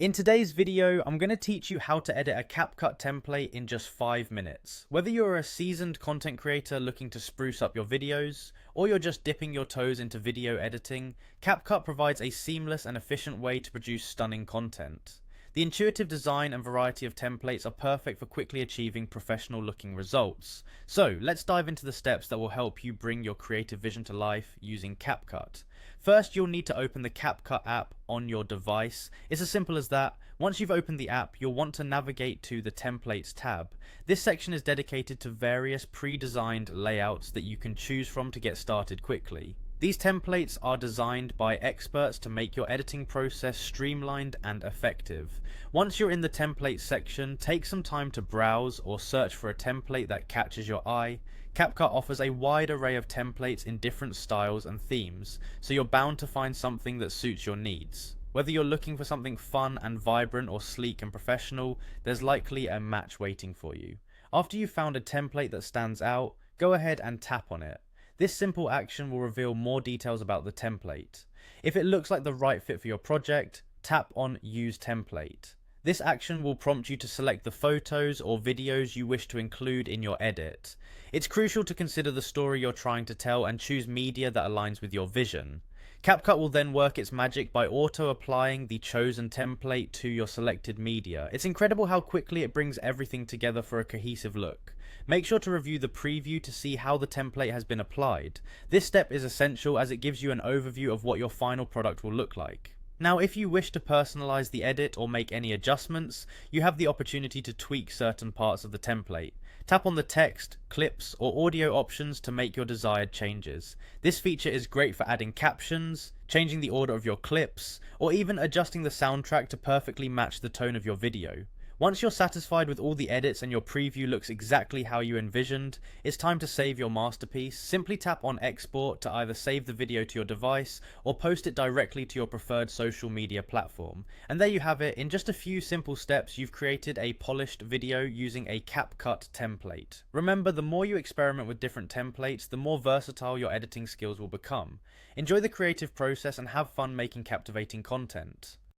In today's video, I'm going to teach you how to edit a Capcut template in just 5 minutes. Whether you're a seasoned content creator looking to spruce up your videos, or you're just dipping your toes into video editing, Capcut provides a seamless and efficient way to produce stunning content. The intuitive design and variety of templates are perfect for quickly achieving professional looking results. So let's dive into the steps that will help you bring your creative vision to life using Capcut. First, you'll need to open the Capcut app on your device. It's as simple as that. Once you've opened the app, you'll want to navigate to the Templates tab. This section is dedicated to various pre-designed layouts that you can choose from to get started quickly. These templates are designed by experts to make your editing process streamlined and effective. Once you're in the templates section, take some time to browse or search for a template that catches your eye. Capcut offers a wide array of templates in different styles and themes, so you're bound to find something that suits your needs. Whether you're looking for something fun and vibrant or sleek and professional, there's likely a match waiting for you. After you've found a template that stands out, go ahead and tap on it. This simple action will reveal more details about the template. If it looks like the right fit for your project, tap on Use Template. This action will prompt you to select the photos or videos you wish to include in your edit. It's crucial to consider the story you're trying to tell and choose media that aligns with your vision. Capcut will then work its magic by auto-applying the chosen template to your selected media. It's incredible how quickly it brings everything together for a cohesive look. Make sure to review the preview to see how the template has been applied. This step is essential as it gives you an overview of what your final product will look like. Now, if you wish to personalize the edit or make any adjustments, you have the opportunity to tweak certain parts of the template. Tap on the text, clips, or audio options to make your desired changes. This feature is great for adding captions, changing the order of your clips, or even adjusting the soundtrack to perfectly match the tone of your video. Once you're satisfied with all the edits and your preview looks exactly how you envisioned, it's time to save your masterpiece. Simply tap on export to either save the video to your device or post it directly to your preferred social media platform. And there you have it. In just a few simple steps, you've created a polished video using a Capcut template. Remember, the more you experiment with different templates, the more versatile your editing skills will become. Enjoy the creative process and have fun making captivating content.